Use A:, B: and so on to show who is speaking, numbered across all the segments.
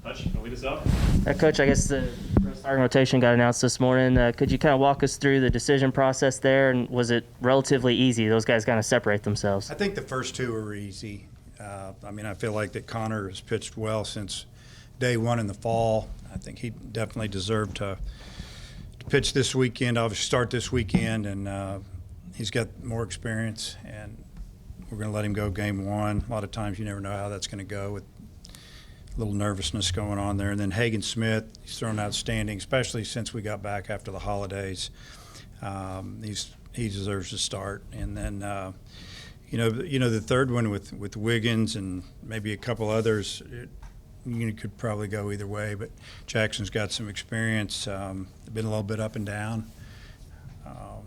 A: Hutch, can lead us up?
B: Coach, I guess the starting rotation got announced this morning. Could you kind of walk us through the decision process there, and was it relatively easy? Those guys kind of separate themselves.
C: I think the first two were easy. I feel like that Connor has pitched well since day one in the fall. I think he definitely deserved to pitch this weekend, obviously start this weekend, and he's got more experience, and we're going to let him go game one. A lot of times you never know how that's going to go with a little nervousness going on there. And then Hagen Smith, he's thrown outstanding, especially since we got back after the holidays. He deserves to start. And then, the third one with Wiggins and maybe a couple others, you could probably go either way. But Jackson's got some experience, been a little bit up and down.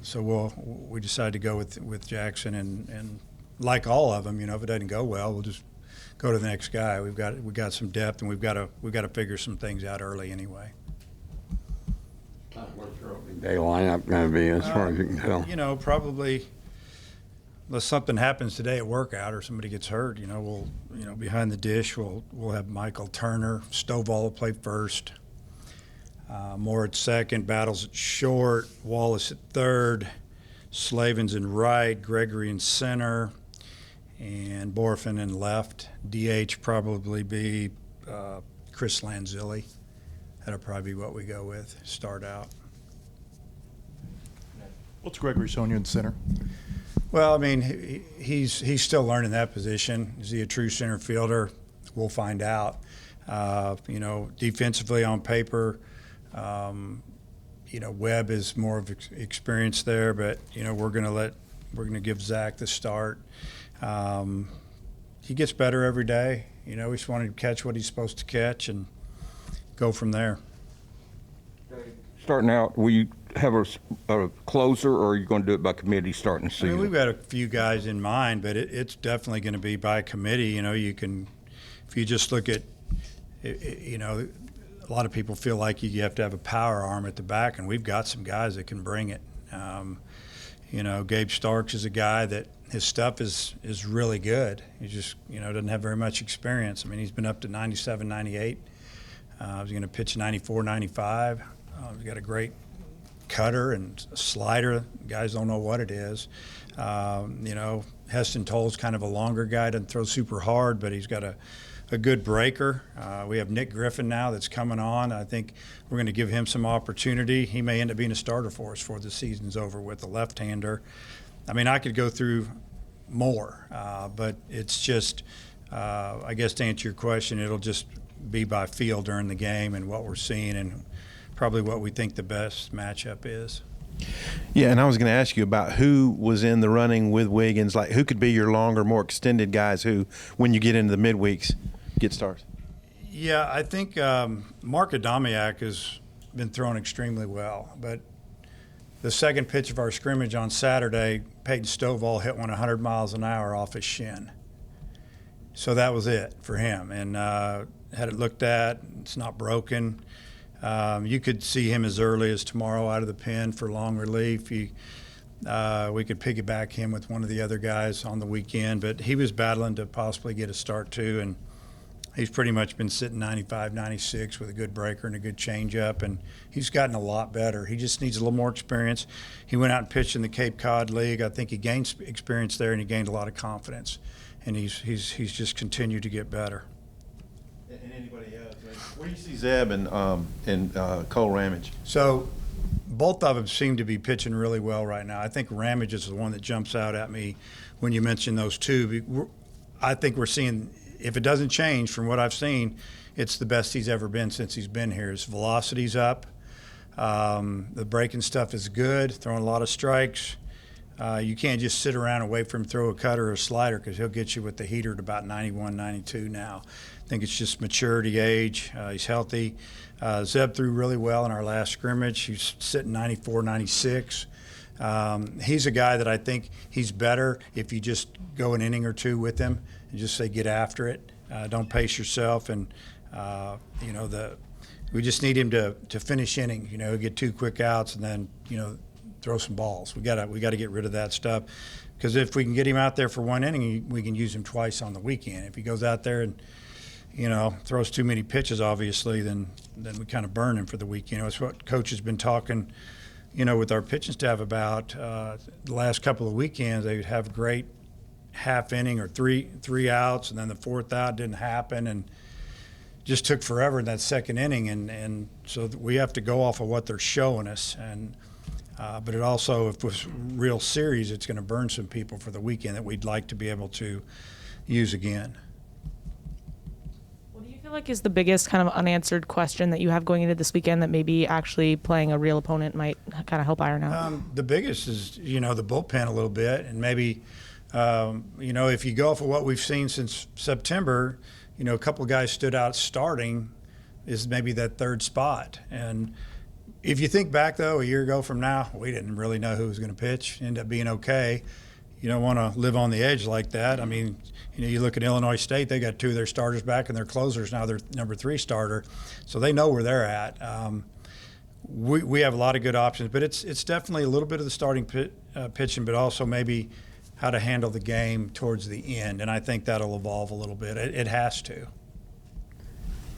C: So we decided to go with Jackson, and like all of them, if it doesn't go well, we'll just go to the next guy. We've got some depth, and we've got to figure some things out early anyway.
D: What's your opening day lineup going to be, as far as you can tell?
C: Probably unless something happens today at workout or somebody gets hurt, we'll behind the dish we'll have Michael Turner, Stovall will play first, Moore at second, Battles at short, Wallace at third, Slavens in right, Gregory in center, and Borfin in left. DH probably be Chris Lanzilli. That'll probably be what we go with, start out.
A: What's Gregory showing you in center?
C: Well, he's still learning that position. Is he a true center fielder? We'll find out. Defensively on paper, Webb is more of experience there, but we're going to give Zach the start. He gets better every day. We just want to catch what he's supposed to catch and go from there.
D: Starting out, will you have a closer, or are you going to do it by committee starting the season?
C: We've got a few guys in mind, but it's definitely going to be by committee. You can, if you just look at, a lot of people feel like you have to have a power arm at the back, and we've got some guys that can bring it. Gabe Starks is a guy that his stuff is really good. He just, doesn't have very much experience. He's been up to 97, 98. He's going to pitch 94, 95. He's got a great cutter and slider. Guys don't know what it is. Heston Toll's kind of a longer guy, doesn't throw super hard, but he's got a good breaker. We have Nick Griffin now that's coming on. I think we're going to give him some opportunity. He may end up being a starter for us before the season's over with the left-hander. I could go through more, but it's just, I guess to answer your question, it'll just be by feel during the game and what we're seeing and probably what we think the best matchup is.
E: Yeah, and I was going to ask you about who was in the running with Wiggins, like who could be your longer, more extended guys who, when you get into the midweeks, get starts.
C: Yeah, I think Mark Adamiak has been throwing extremely well, but the second pitch of our scrimmage on Saturday, Peyton Stovall hit one 100 miles an hour off his shin. So that was it for him, and had it looked at, it's not broken. You could see him as early as tomorrow out of the pen for long relief. We could piggyback him with one of the other guys on the weekend, but he was battling to possibly get a start too, and he's pretty much been sitting 95, 96 with a good breaker and a good changeup, and he's gotten a lot better. He just needs a little more experience. He went out and pitched in the Cape Cod League. I think he gained experience there, and he gained a lot of confidence, and he's just continued to get better.
E: And anybody else? Where do you see Zeb and Cole Ramage?
C: So both of them seem to be pitching really well right now. I think Ramage is the one that jumps out at me when you mention those two. I think we're seeing, if it doesn't change from what I've seen, it's the best he's ever been since he's been here. His velocity's up. The breaking stuff is good, throwing a lot of strikes. You can't just sit around and wait for him to throw a cutter or a slider because he'll get you with the heater at about 91, 92 now. I think it's just maturity, age. He's healthy. Zeb threw really well in our last scrimmage. He's sitting 94, 96. He's a guy that I think he's better if you just go an inning or two with him and just say get after it. Don't pace yourself. And, we just need him to finish inning, get 2 quick outs and then, throw some balls. We got to get rid of that stuff because if we can get him out there for 1 inning, we can use him twice on the weekend. If he goes out there and throws too many pitches, obviously, then we kind of burn him for the week. It's what Coach has been talking, with our pitching staff about the last couple of weekends. They would have great half inning or three outs, and then the fourth out didn't happen, and just took forever in that second inning. And so we have to go off of what they're showing us. And but it also, if it was real series, it's going to burn some people for the weekend that we'd like to be able to use again.
F: What do you feel like is the biggest kind of unanswered question that you have going into this weekend that maybe actually playing a real opponent might kind of help iron out?
C: The biggest is, the bullpen a little bit, and maybe, if you go off of what we've seen since September, a couple of guys stood out starting is maybe that third spot. And if you think back, though, a year ago from now, we didn't really know who was going to pitch, end up being okay. You don't want to live on the edge like that. I mean, you look at Illinois State, they got two of their starters back and their closers now their number 3 starter. So they know where they're at. We have a lot of good options, but it's definitely a little bit of the starting pitching, but also maybe how to handle the game towards the end. And I think that'll evolve a little bit. It has to.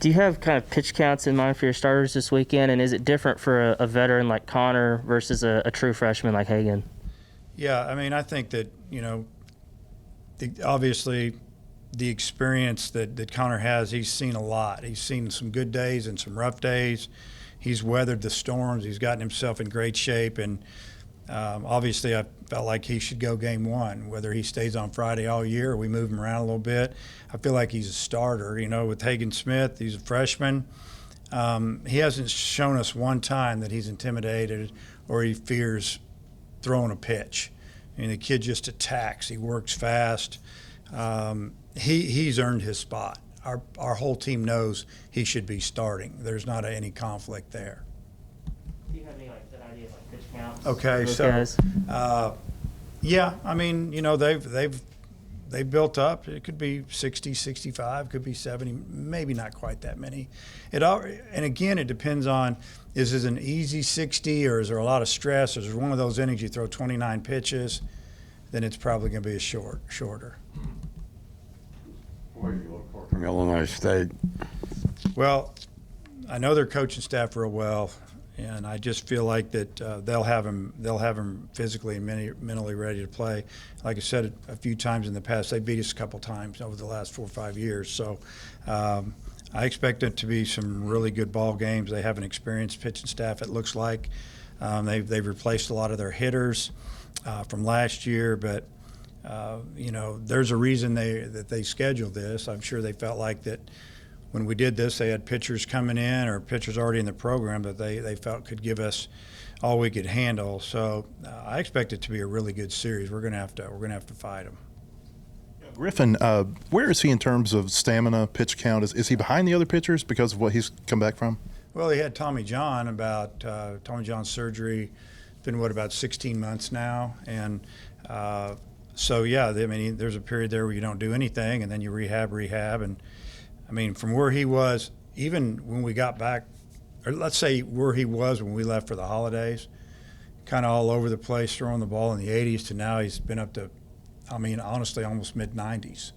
B: Do you have kind of pitch counts in mind for your starters this weekend, and is it different for a veteran like Connor versus a true freshman like Hagan?
C: Yeah, I mean, I think that, obviously the experience that Connor has, he's seen a lot. He's seen some good days and some rough days. He's weathered the storms. He's gotten himself in great shape. And obviously I felt like he should go game 1, whether he stays on Friday all year or we move him around a little bit. I feel like he's a starter, with Hagan Smith. He's a freshman. He hasn't shown us one time that he's intimidated or he fears throwing a pitch. I mean, the kid just attacks. He works fast. He's earned his spot. Our whole team knows he should be starting. There's not any conflict there.
B: Do you have any good idea of pitch counts?
C: Okay,
B: Those
C: so
B: guys?
C: yeah, I mean, they've built up. It could be 60, 65, could be 70, maybe not quite that many. And again, it depends on, is it an easy 60 or is there a lot of stress? Or is it one of those innings you throw 29 pitches, then it's probably going to be shorter.
G: Where do you look for from Illinois State?
C: Well, I know their coaching staff real well, and I just feel like that they'll have him physically and mentally ready to play. Like I said a few times in the past, they beat us a couple times over the last 4 or 5 years. So I expect it to be some really good ball games. They have an experienced pitching staff, it looks like. They've replaced a lot of their hitters from last year, but there's a reason that they scheduled this. I'm sure they felt like that when we did this, they had pitchers coming in or pitchers already in the program that they felt could give us all we could handle. So I expect it to be a really good series. We're gonna have to fight them.
A: Griffin, where is he in terms of stamina, pitch count? Is he behind the other pitchers because of what he's come back from?
C: Well, he had Tommy John surgery. It's been about 16 months now, and so yeah, I mean, there's a period there where you don't do anything, and then you rehab, and I mean, from where he was, even when we got back, or let's say where he was when we left for the holidays, kind of all over the place, throwing the ball in the 80s to now he's been up to, I mean, honestly, almost mid-90s.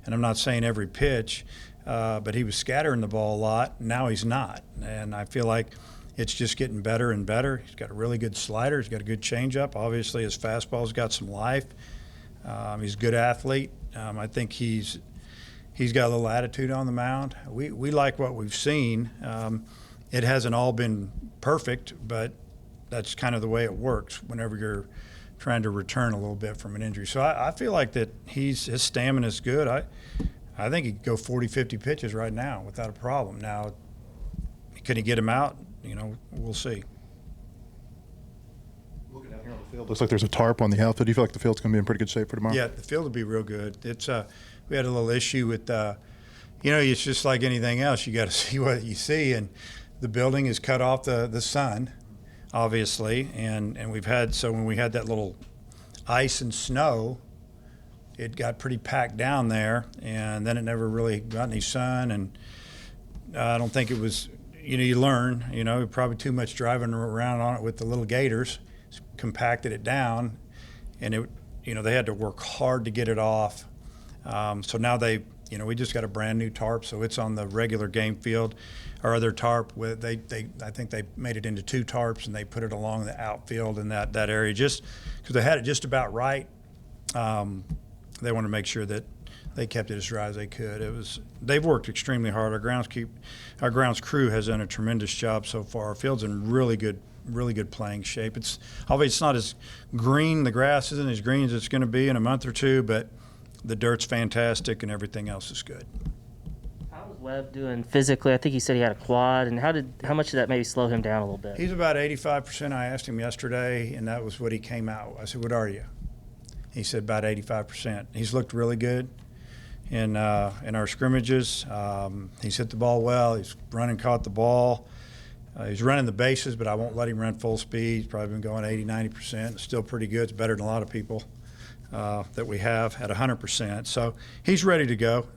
C: And I'm not saying every pitch, but he was scattering the ball a lot. Now he's not. And I feel like it's just getting better and better. He's got a really good slider. He's got a good changeup. Obviously, his fastball's got some life. He's a good athlete. I think he's got a little attitude on the mound. We like what we've seen. It hasn't all been perfect, but that's kind of the way it works whenever you're trying to return a little bit from an injury. So I feel like that his stamina is good. I think he could go 40, 50 pitches right now without a problem. Now, can he get him out? We'll see.
A: Looking out here on the field, looks like there's a tarp on the outfield. Do you feel like the field's going to be in pretty good shape for tomorrow?
C: Yeah, the field will be real good. It's we had a little issue with, it's just like anything else. You got to see what you see, and the building is cut off the sun, obviously, and we've had, so when we had that little ice and snow, it got pretty packed down there, and then it never really got any sun, and I don't think it was, you learn, probably too much driving around on it with the little gators, compacted it down, and it, they had to work hard to get it off. So now they You know, we just got a brand new tarp, so it's on the regular game field. Our other tarp, I think they made it into 2 tarps, and they put it along the outfield in that area just because they had it just about right. They want to make sure that they kept it as dry as they could. They've worked extremely hard. Our grounds crew has done a tremendous job so far. Our field's in really good playing shape. It's not as green. The grass isn't as green as it's going to be in a month or two, but the dirt's fantastic and everything else is good.
B: How is Webb doing physically? I think he said he had a quad, and how much did that maybe slow him down a little bit?
C: He's about 85%. I asked him yesterday, and that was what he came out. I said, "What are you?" He said about 85%. He's looked really good in our scrimmages. He's hit the ball well. He's run and caught the ball. He's running the bases, but I won't let him run full speed. He's probably been going 80, 90%. It's still pretty good. It's better than a lot of people that we have at 100%. So he's ready to go.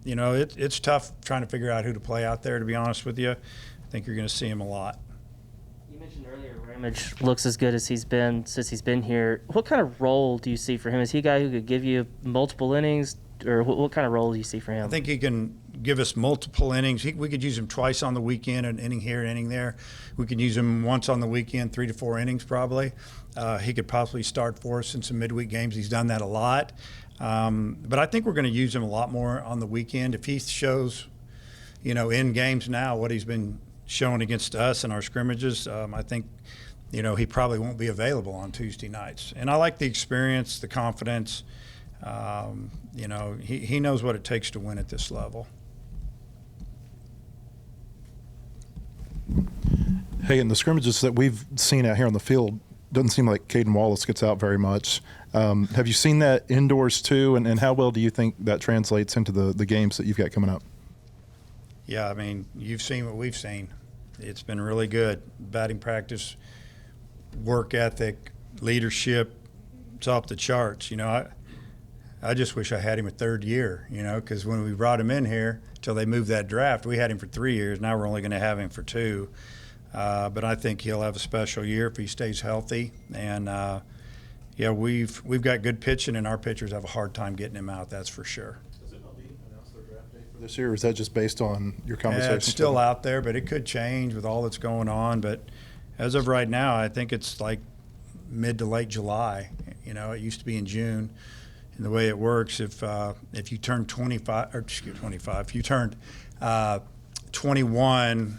C: You know, it's tough trying to figure out who to play out there, to be honest with you. I think you're going to see him a lot.
B: You mentioned earlier Ramage looks as good as he's been since he's been here. What kind of role do you see for him? Is he a guy who could give you multiple innings, or what kind of role do you see for him?
C: I think he can give us multiple innings. We could use him twice on the weekend, an inning here, an inning there. We could use him once on the weekend, 3 to 4 innings probably. He could possibly start for us in some midweek games. He's done that a lot. But I think we're going to use him a lot more on the weekend. If he shows, you know, in games now what he's been showing against us in our scrimmages, I think, you know, he probably won't be available on Tuesday nights. And I like the experience, the confidence. You know, he knows what it takes to win at this level.
A: Hey, in the scrimmages that we've seen out here on the field, doesn't seem like Caden Wallace gets out very much. Have you seen that indoors too? And how well do you think that translates into the games that you've got coming up?
C: Yeah, I mean, you've seen what we've seen. It's been really good. Batting practice, work ethic, leadership, it's off the charts. You know, I just wish I had him a 3rd year, you know, because when we brought him in here until they moved that draft, we had him for 3 years. Now we're only going to have him for 2. But I think he'll have a special year if he stays healthy. And, yeah, we've got good pitching, and our pitchers have a hard time getting him out, that's for sure.
A: Does it not be announced their draft date for this year, or is that just based on your conversation?
C: Yeah, it's still out there, but it could change with all that's going on. But as of right now, I think it's like mid to late July. You know, it used to be in June. And the way it works, if you turn 25, if you turned 21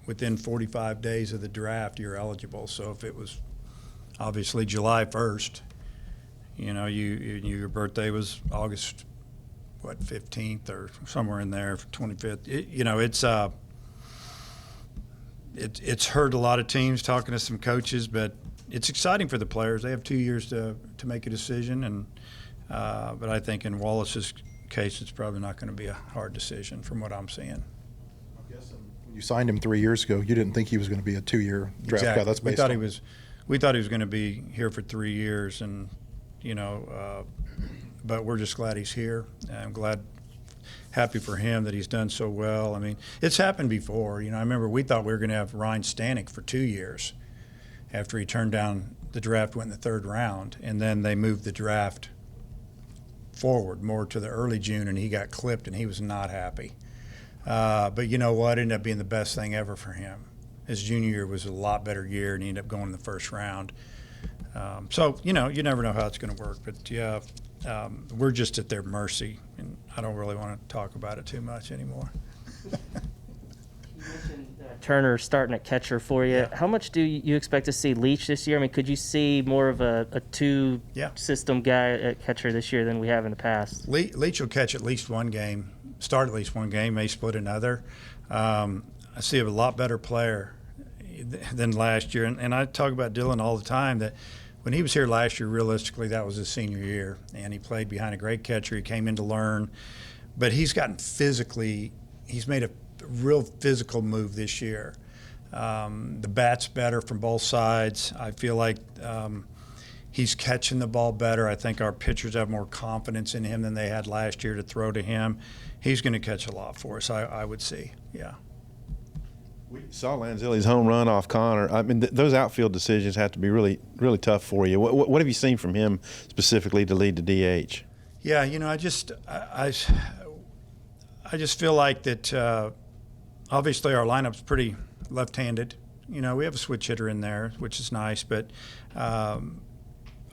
C: within 45 days of the draft, you're eligible. So if it was obviously July 1st, you know, your birthday was August, 15th or somewhere in there, 25th. You know, it's hurt a lot of teams, talking to some coaches, but it's exciting for the players. They have 2 years to make a decision, and but I think in Wallace's case, it's probably not going to be a hard decision from what I'm seeing.
A: I'm guessing when you signed him 3 years ago, you didn't think he was going to be a 2-year draft guy. That's based on.
C: We thought he was going to be here for 3 years, and you know, but we're just glad he's here. I'm happy for him that he's done so well. I mean, it's happened before. You know, I remember we thought we were going to have Ryan Stanek for 2 years after he turned down the draft, went in the 3rd round, and then they moved the draft forward more to the early June, and he got clipped, and he was not happy. But you know what? It ended up being the best thing ever for him. His junior year was a lot better year, and he ended up going in the 1st round. So, you know, you never know how it's going to work. But, yeah, we're just at their mercy, and I don't really want to talk about it too much anymore.
B: You mentioned Turner starting at catcher for you.
C: Yeah.
B: How much do you expect to see Leach this year? I mean, could you see more of a two-system guy at catcher this year than we have in the past?
C: Leach will catch at least one game, start at least one game, may split another. I see a lot better player than last year. And I talk about Dylan all the time, that when he was here last year, realistically, that was his senior year. And he played behind a great catcher. He came in to learn. But he's gotten physically – he's made a real physical move this year. The bat's better from both sides. I feel like he's catching the ball better. I think our pitchers have more confidence in him than they had last year to throw to him. He's going to catch a lot for us, I would see, yeah.
E: We saw Lanzilli's home run off Connor. I mean, those outfield decisions have to be really, really tough for you. What have you seen from him specifically to lead the DH?
C: Yeah, you know, I just feel like that. Obviously, our lineup's pretty left-handed. You know, we have a switch hitter in there, which is nice, but our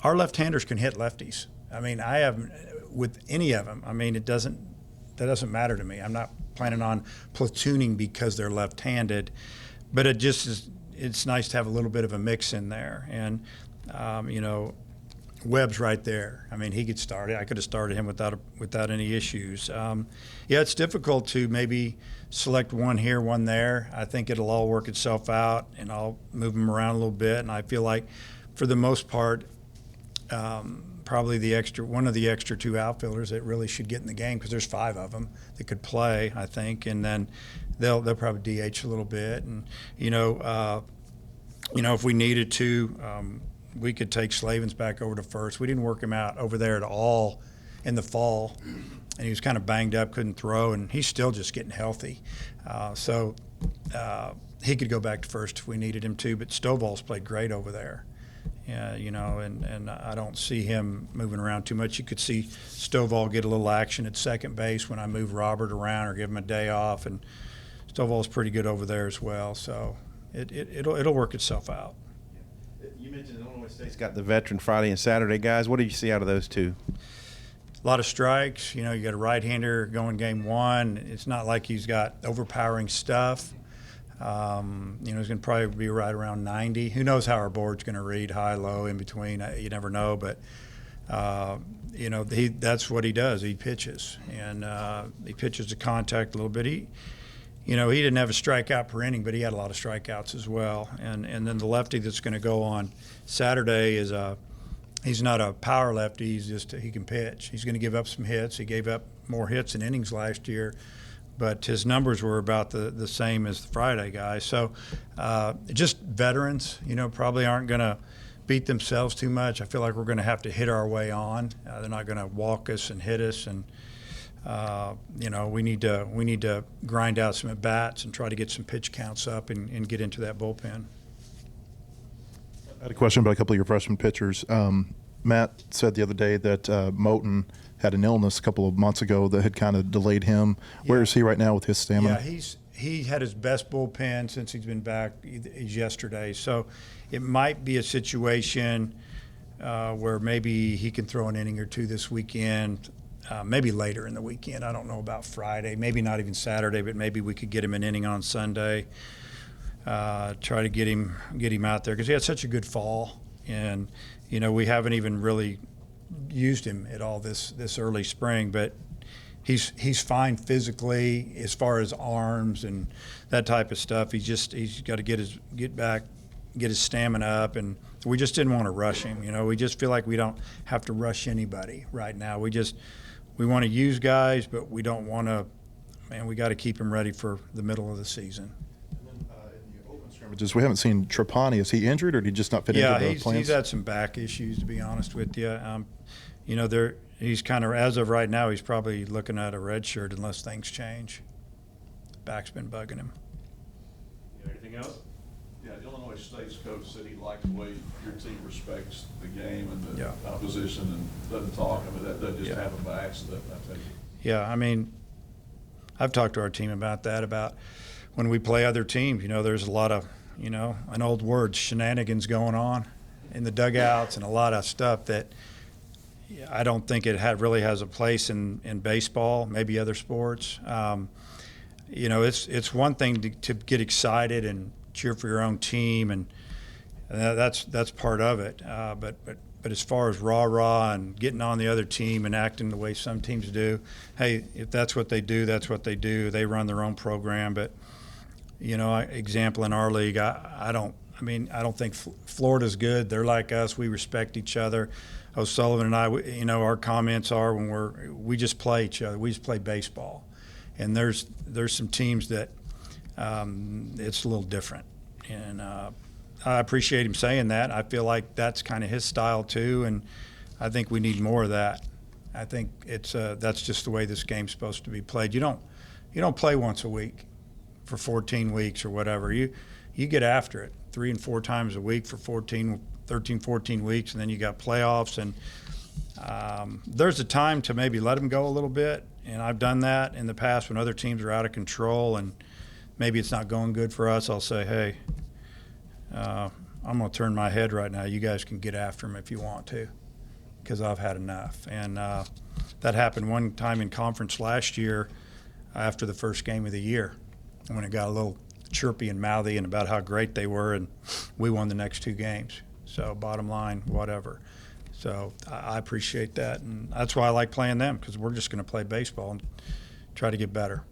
C: left-handers can hit lefties. I mean, I haven't with any of them. I mean, that doesn't matter to me. I'm not planning on platooning because they're left-handed, but it just is. It's nice to have a little bit of a mix in there, and you know, Webb's right there. I mean, he could start it. I could have started him without any issues. Yeah, it's difficult to maybe select one here, one there. I think it'll all work itself out, and I'll move them around a little bit. And I feel like, for the most part, probably one of the extra two outfielders that really should get in the game, because there's 5 of them that could play, I think, and then they'll probably DH a little bit, and you know, if we needed to. We could take Slavens back over to first. We didn't work him out over there at all in the fall, and he was kind of banged up, couldn't throw, and he's still just getting healthy. So he could go back to first if we needed him to, but Stovall's played great over there. Yeah, you know, and I don't see him moving around too much. You could see Stovall get a little action at second base when I move Robert around or give him a day off, and Stovall's pretty good over there as well. So it'll work itself out.
E: You mentioned Illinois State's got the veteran Friday and Saturday guys. What do you see out of those two?
C: A lot of strikes. You know, you got a right-hander going game one. It's not like he's got overpowering stuff. You know, he's going to probably be right around 90. Who knows how our board's going to read, high, low, in between. You never know. But, you know, that's what he does. He pitches. And he pitches to contact a little bit. You know, he didn't have a strikeout per inning, but he had a lot of strikeouts as well. And then the lefty that's going to go on Saturday is he's not a power lefty. He can pitch. He's going to give up some hits. He gave up more hits in innings last year, but his numbers were about the same as the Friday guy. So just veterans, you know, probably aren't going to beat themselves too much. I feel like we're going to have to hit our way on. They're not going to walk us and hit us, and you know, we need to grind out some at bats and try to get some pitch counts up and get into that bullpen.
A: I had a question about a couple of your freshman pitchers. Matt said the other day that Moten had an illness a couple of months ago that had kind of delayed him. Where is he right now with his stamina?
C: Yeah, he had his best bullpen since he's been back yesterday. So it might be a situation where maybe he can throw an inning or two this weekend. Maybe later in the weekend. I don't know about Friday. Maybe not even Saturday, but maybe we could get him an inning on Sunday. Try to get him out there because he had such a good fall, and you know we haven't even really used him at all this early spring. But he's fine physically as far as arms and that type of stuff. He's got to get his stamina up, and we just didn't want to rush him. You know, we just feel like we don't have to rush anybody right now. We want to use guys, but we don't want to. Man, we got to keep him ready for the middle of the season.
A: And then, in the open scrimmages, we haven't seen Trapani. Is he injured, or did he just not fit into the plans?
C: Yeah, he's had some back issues, to be honest with you. You know, he's kind of, as of right now, he's probably looking at a red shirt unless things change. Back's been bugging him.
B: Anything else?
H: Yeah, Illinois State's coach said he liked the way your team respects the game and the
C: Yeah.
H: opposition and doesn't talk. I mean, that doesn't just
C: Yeah.
H: happen by accident, I take it.
C: Yeah, I mean, I've talked to our team about that, about when we play other teams. You know, there's a lot of, you know, an old word, shenanigans going on in the dugouts and a lot of stuff that I don't think it really has a place in baseball, maybe other sports. You know, it's one thing to get excited and cheer for your own team, and that's part of it. But as far as rah-rah and getting on the other team and acting the way some teams do, hey, if that's what they do, that's what they do. They run their own program. But, you know, example in our league, I don't think Florida's good. They're like us. We respect each other. O'Sullivan and I, you know, our comments are when we just play each other. We just play baseball. And there's some teams that it's a little different. And I appreciate him saying that. I feel like that's kind of his style too, and I think we need more of that. I think that's just the way this game's supposed to be played. You don't play once a week for 14 weeks or whatever. You get after it 3 and 4 times a week for 13, 14 weeks, and then you got playoffs. And There's a time to maybe let them go a little bit, and I've done that in the past when other teams are out of control and maybe it's not going good for us. I'll say, hey, I'm going to turn my head right now. You guys can get after them if you want to, because I've had enough. And that happened one time in conference last year after the first game of the year when it got a little chirpy and mouthy and about how great they were, and we won the next 2 games. So bottom line, whatever. So I appreciate that, and that's why I like playing them, because we're just going to play baseball and try to get better.